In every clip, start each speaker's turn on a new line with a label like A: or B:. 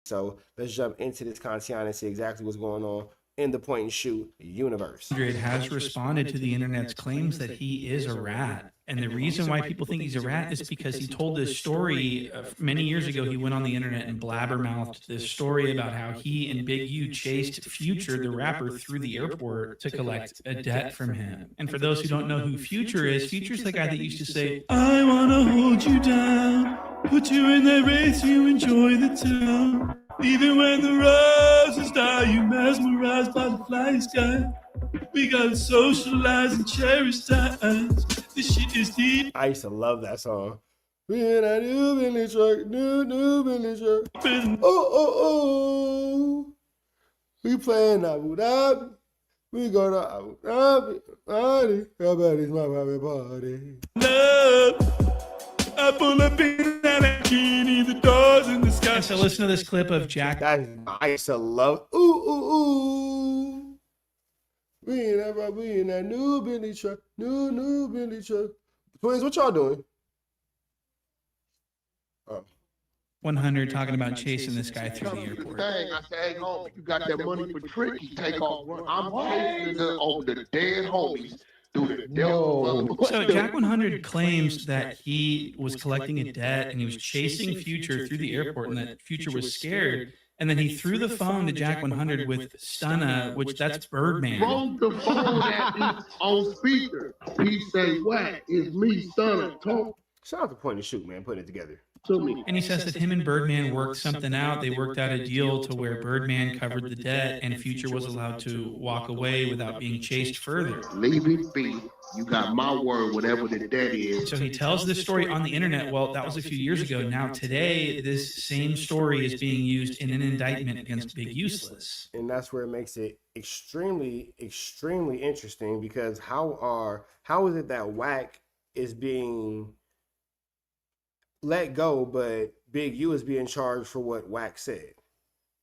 A: So let's jump into this content and see exactly what's going on in the point and shoot universe.
B: Has responded to the internet's claims that he is a rat. And the reason why people think he's a rat is because he told this story many years ago. He went on the internet and blabbermouthed this story about how he and Big U chased Future, the rapper, through the airport to collect a debt from him. And for those who don't know who Future is, Future's the guy that used to say, "I want to hold you down, put you in that race, you enjoy the town. Even when the roses die, you mesmerized by the flying sky. We gotta socialize and cherish times. This shit is deep."
A: I used to love that song. We in a new Bentley truck, new Bentley truck. Oh. We playing Abu Dhabi. We go to Abu Dhabi. Party. How about it's my private party?
B: Love. I pull up in that Lamborghini, the doors in the sky. And so listen to this clip of Jack.
A: I used to love. Ooh. We in that new Bentley truck, new Bentley truck. Twins, what y'all doing?
B: 100 talking about chasing this guy through the airport.
C: I said, hey, homie, you got that money for tricky, take off. I'm chasing over the dead homies. No.
B: So Jack 100 claims that he was collecting a debt and he was chasing Future through the airport and that Future was scared. And then he threw the phone to Jack 100 with Stunna, which that's Birdman.
C: Broke the phone at on speaker. He say, "Wack, it's me, Stunna."
A: Shout out to Point and Shoot, man, putting it together.
B: And he says that him and Birdman worked something out. They worked out a deal to where Birdman covered the debt and Future was allowed to walk away without being chased further.
C: Leave it be. You got my word, whatever the debt is.
B: So he tells this story on the internet. Well, that was a few years ago. Now today, this same story is being used in an indictment against Big Useless.
A: And that's where it makes it extremely interesting, because how is it that Wack is being let go, but Big U is being charged for what Wack said?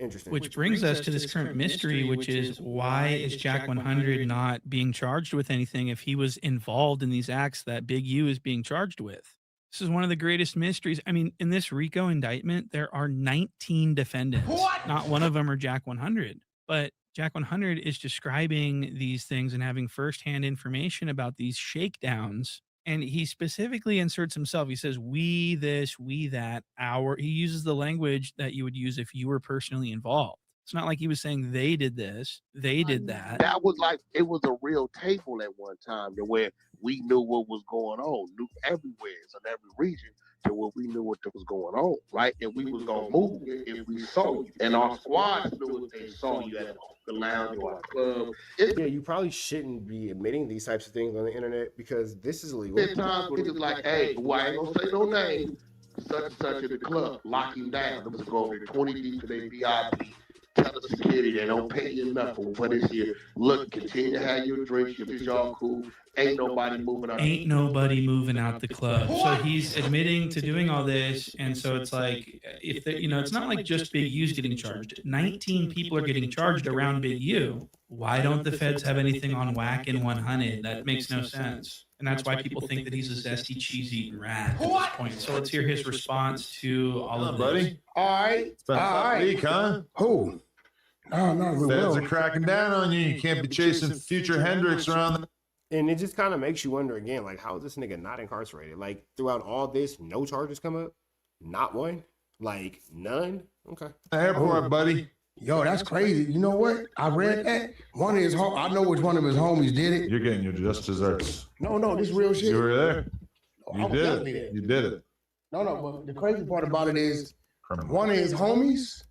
A: Interesting.
B: Which brings us to this current mystery, which is why is Jack 100 not being charged with anything if he was involved in these acts that Big U is being charged with? This is one of the greatest mysteries. I mean, in this RICO indictment, there are 19 defendants. What? Not one of them are Jack 100, but Jack 100 is describing these things and having firsthand information about these shakedowns. And he specifically inserts himself. He says, we this, we that, our. He uses the language that you would use if you were personally involved. It's not like he was saying they did this, they did that.
C: That was like, it was a real table at one time to where we knew what was going on, knew everywhere, in every region, to where we knew what was going on, right? And we was going to move it if we saw you. And our squad knew if they saw you at the lounge or a club.
A: Yeah, you probably shouldn't be admitting these types of things on the internet because this is illegal.
C: There's times when it's like, hey, boy, I ain't going to say no name. Such and such at the club, lock him down. Them was go over there 20 deep to their VIP. Tell the security they don't pay you enough for what is here. Look, continue to have your drinks. If y'all cool, ain't nobody moving out.
B: Ain't nobody moving out the club. So he's admitting to doing all this, and so it's like, if the, it's not like just Big U's getting charged. 19 people are getting charged around Big U. Why don't the feds have anything on Wack and 100? That makes no sense. And that's why people think that he's a zesty, cheesy rat at this point. So let's hear his response to all of this.
D: Buddy.
C: All right.
D: It's been a week, huh?
C: Who? No,
D: Feds are cracking down on you. You can't be chasing Future Hendrix around.
A: And it just kind of makes you wonder again, like, how is this nigga not incarcerated? Like, throughout all this, no charges come up? Not one? Like, none? Okay.
D: Airport, buddy.
E: Yo, that's crazy. You know what? I read that. One of his I know which one of his homies did it.
D: You're getting your just desserts.
E: No, this real shit.
D: You were there.
E: No,
D: You did it. You did it.
E: No, but the crazy part about it is one of his homies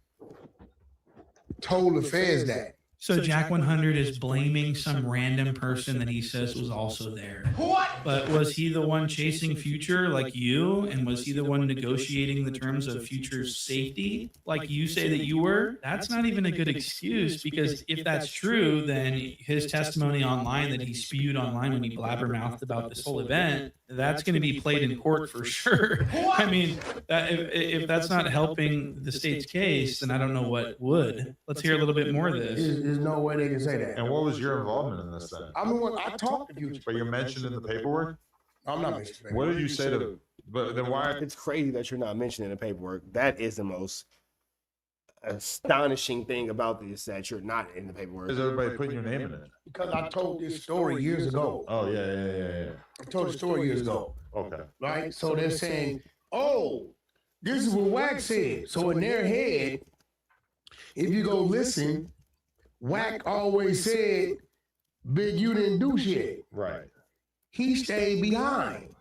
E: told the feds that.
B: So Jack 100 is blaming some random person that he says was also there. What? But was he the one chasing Future like you? And was he the one negotiating the terms of Future's safety like you say that you were? That's not even a good excuse, because if that's true, then his testimony online that he spewed online when he blabbermouthed about this whole event, that's going to be played in court for sure. I mean, if that's not helping the state's case, then I don't know what would. Let's hear a little bit more of this.
E: There's no way they can say that.
D: And what was your involvement in this then?
E: I mean, I talked to Future.
D: But you're mentioned in the paperwork?
E: I'm not mentioning.
D: What did you say to? But then why?
A: It's crazy that you're not mentioning the paperwork. That is the most astonishing thing about this that you're not in the paperwork.
D: Is everybody putting your name in it?
E: Because I told this story years ago.
D: Oh, yeah.
E: I told the story years ago.
D: Okay.
E: Right? So they're saying, oh, this is what Wack said. So in their head, if you go listen, Wack always said, Big U didn't do shit.
D: Right.
E: He stayed behind.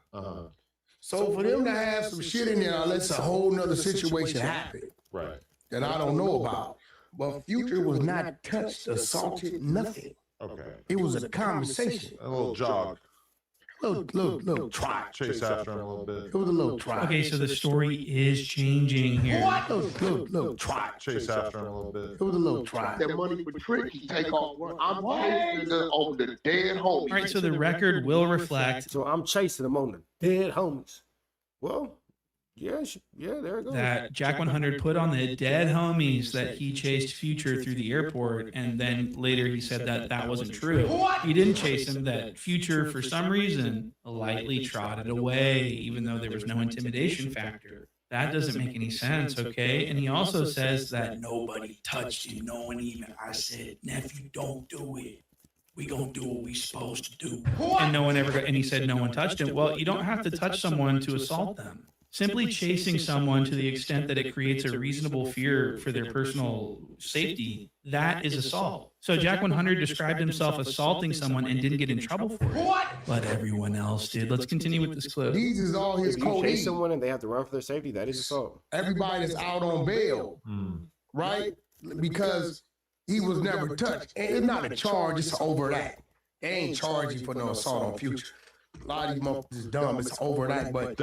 E: So for them to have some shit in there, unless a whole nother situation happened.
D: Right.
E: That I don't know about. But Future was not touched, assaulted, nothing.
D: Okay.
E: It was a conversation.
D: A little jog.
E: Little try.
D: Chase after him a little bit.
E: It was a little try.
B: Okay, so the story is changing here.
E: What? Little try.
D: Chase after him a little bit.
E: It was a little try.
C: That money for Tricky take off. I'm chasing them on the dead homie.
B: All right, so the record will reflect
A: So I'm chasing them on the dead homies. Well, yeah, there it goes.
B: that Jack 100 put on the dead homies that he chased Future through the airport, and then later he said that that wasn't true. He didn't chase him, that Future, for some reason, lightly trotted away, even though there was no intimidation factor. That doesn't make any sense, okay? And he also says that nobody touched him, no one even. I said, nephew, don't do it. We gonna do what we supposed to do. And no one ever got, and he said no one touched him. Well, you don't have to touch someone to assault them. Simply chasing someone to the extent that it creates a reasonable fear for their personal safety, that is assault. So Jack 100 described himself assaulting someone and didn't get in trouble for it. But everyone else did. Let's continue with this clip.
E: These is all his
A: If you chase
E: code.
A: someone and they have to run for their safety, that is assault.
E: Everybody that's out on bail, right? Because he was never touched. And it's not a charge, it's an overt act. They ain't charging for no assault on Future. A lot of these motherfuckers is dumb. It's an overt act, but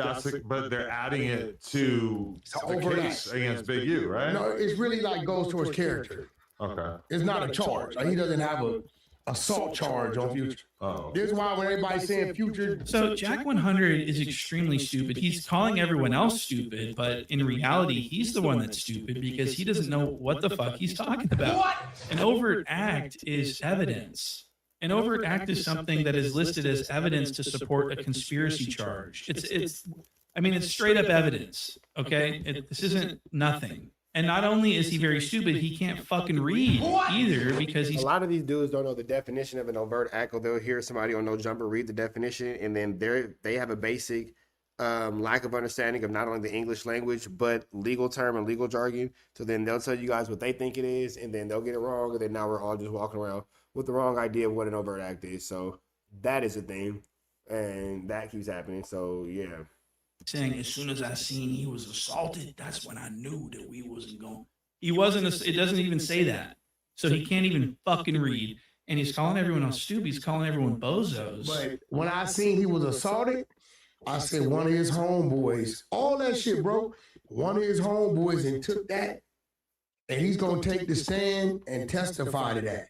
D: But they're adding it to the
E: overt
D: case
E: act.
D: against Big U, right?
E: no, it's really like goes towards character.
D: Okay.
E: It's not a charge. Like he doesn't have a assault charge on Future.
D: Oh.
E: This is why when everybody's saying Future,
B: So Jack 100 is extremely stupid. He's calling everyone else stupid, but in reality, he's the one that's stupid because he doesn't know what the fuck he's talking about. An overt act is evidence. An overt act is something that is listed as evidence to support a conspiracy charge. It's straight up evidence. Okay, this isn't nothing. And not only is he very stupid, he can't fucking read either because
A: A
B: he's
A: lot of these dudes don't know the definition of an overt act, or they'll hear somebody on No Jumper read the definition, and then they have a basic lack of understanding of not only the English language but legal term and legal jargon. So then they'll tell you guys what they think it is, and then they'll get it wrong, and then now we're all just walking around with the wrong idea of what an overt act is. So that is a thing, and that keeps happening. So yeah.
B: saying as soon as I seen he was assaulted, that's when I knew that we wasn't going. He wasn't. It doesn't even say that. So he can't even fucking read. And he's calling everyone else stupid. He's calling everyone bozos.
E: but when I seen he was assaulted, I said one of his homeboys, all that shit, bro. One of his homeboys and took that, and he's gonna take the stand and testify to that.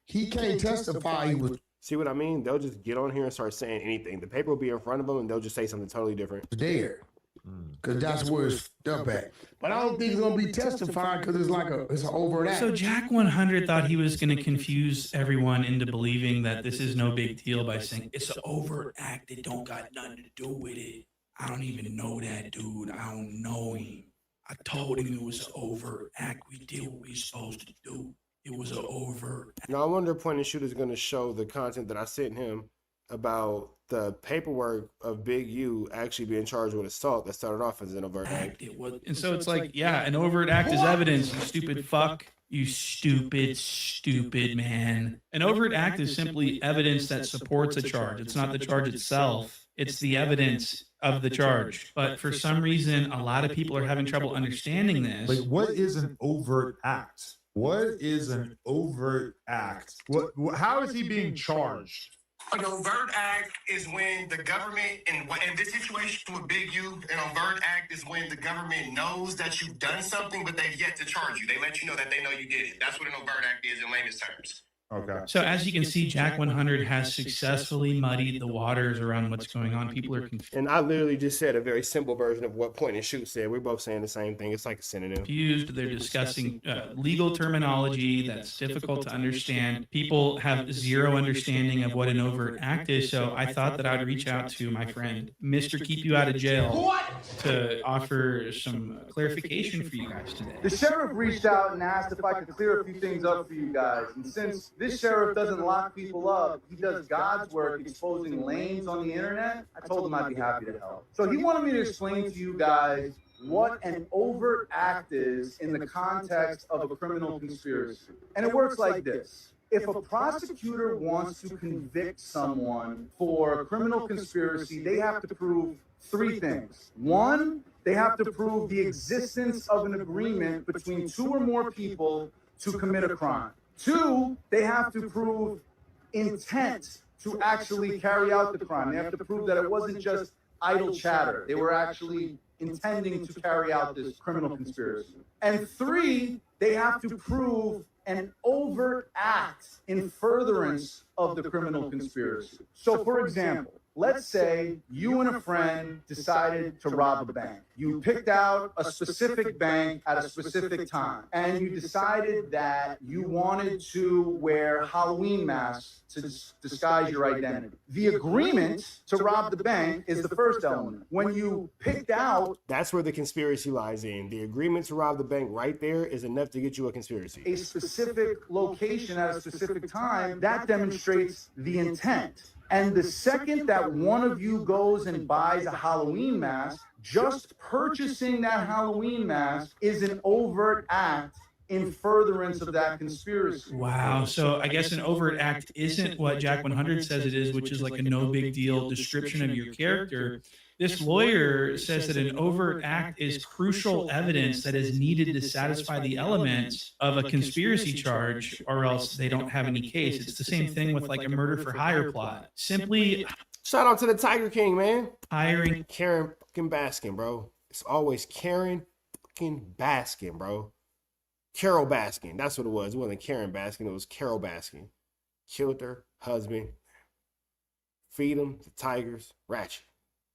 E: He can't testify. He was
A: See what I mean? They'll just get on here and start saying anything. The paper will be in front of them, and they'll just say something totally different.
E: there, cause that's where it's up at. But I don't think he's gonna be testifying because it's an overt act.
B: So Jack 100 thought he was going to confuse everyone into believing that this is no big deal by saying it's an overt act. It don't got nothing to do with it. I don't even know that dude. I don't know him. I told him it was an overt act. We did what we supposed to do. It was an overt act.
A: Now, I wonder if Point and Shoot is going to show the content that I sent him about the paperwork of Big U actually being charged with assault that started off as an overt act.
B: It was, and so it's like, yeah, an overt act is evidence, you stupid fuck. You stupid man. An overt act is simply evidence that supports a charge. It's not the charge itself. It's the evidence of the charge. But for some reason, a lot of people are having trouble understanding this.
D: Like, what is an overt act? What is an overt act? How is he being charged?
F: An overt act is when the government, in this situation with Big U, an overt act is when the government knows that you've done something, but they've yet to charge you. They let you know that they know you did it. That's what an overt act is in layman's terms.
D: Okay.
B: So as you can see, WACK100 has successfully muddied the waters around what's going on. People are confused.
A: And I literally just said a very simple version of what point and shoot said. We're both saying the same thing. It's like a synonym.
B: They're discussing legal terminology that's difficult to understand. People have zero understanding of what an overt act is. So I thought that I'd reach out to my friend, Mr. Keep You Out of Jail, to offer some clarification for you guys today.
G: The sheriff reached out and asked if I could clear a few things up for you guys. And since this sheriff doesn't lock people up, he does God's work exposing lanes on the internet, I told him I'd be happy to help. So he wanted me to explain to you guys what an overt act is in the context of a criminal conspiracy. And it works like this. If a prosecutor wants to convict someone for a criminal conspiracy, they have to prove three things. One, they have to prove the existence of an agreement between two or more people to commit a crime. Two, they have to prove intent to actually carry out the crime. They have to prove that it wasn't just idle chatter. They were actually intending to carry out this criminal conspiracy. And three, they have to prove an overt act in furtherance of the criminal conspiracy. So, for example, let's say you and a friend decided to rob a bank. You picked out a specific bank at a specific time, and you decided that you wanted to wear Halloween masks to disguise your identity. The agreement to rob the bank is the first element. When you picked out...
A: That's where the conspiracy lies in. The agreement to rob the bank right there is enough to get you a conspiracy.
G: A specific location at a specific time, that demonstrates the intent. And the second that one of you goes and buys a Halloween mask, just purchasing that Halloween mask is an overt act in furtherance of that conspiracy.
B: Wow. So I guess an overt act isn't what WACK100 says it is, which is like a no big deal description of your character. This lawyer says that an overt act is crucial evidence that is needed to satisfy the elements of a conspiracy charge, or else they don't have any case. It's the same thing with like a murder for hire plot. Simply
A: Shout out to the Tiger King, man.
B: hiring.
A: Karen fucking Baskin, bro. It's always Karen fucking Baskin, bro. Carol Baskin. That's what it was. It wasn't Karen Baskin. It was Carol Baskin. Killed her husband. Feed him to tigers. Ratchet.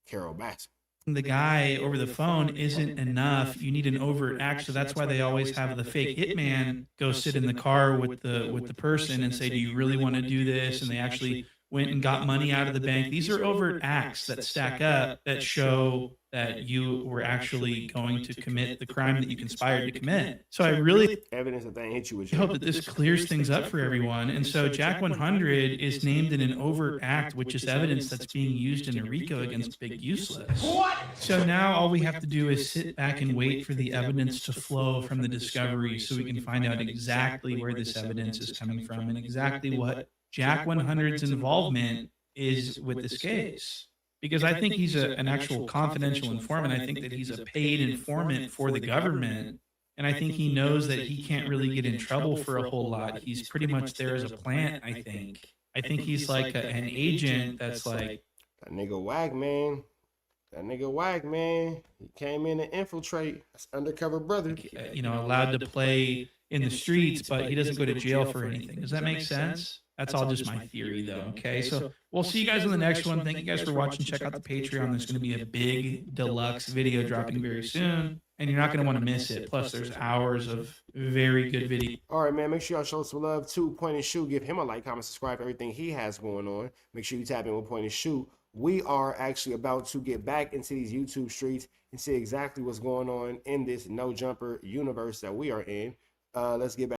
A: Carol Baskin.
B: The guy over the phone isn't enough. You need an overt act. So that's why they always have the fake hitman go sit in the car with the person and say, do you really want to do this? And they actually went and got money out of the bank. These are overt acts that stack up, that show that you were actually going to commit the crime that you conspired to commit. So I really
A: Evidence that they hit you with.
B: hope that this clears things up for everyone. And so WACK100 is named in an overt act, which is evidence that's being used in a RICO against Big Useless. So now all we have to do is sit back and wait for the evidence to flow from the discovery so we can find out exactly where this evidence is coming from and exactly what WACK100's involvement is with this case. Because I think he's an actual confidential informant. I think that he's a paid informant for the government. And I think he knows that he can't really get in trouble for a whole lot. He's pretty much there as a plant, I think. I think he's like an agent that's like...
A: That nigga Wack, man. That nigga Wack, man. He came in to infiltrate. That's undercover brother.
B: allowed to play in the streets, but he doesn't go to jail for anything. Does that make sense? That's all just my theory, though. Okay, so we'll see you guys on the next one. Thank you guys for watching. Check out the Patreon. There's going to be a big deluxe video dropping very soon, and you're not going to want to miss it. Plus, there's hours of very good video.
A: All right, man. Make sure y'all show some love to Point and Shoot. Give him a like, comment, subscribe, everything he has going on. Make sure you tap in with Point and Shoot. We are actually about to get back into these YouTube streets and see exactly what's going on in this no jumper universe that we are in. Let's get back.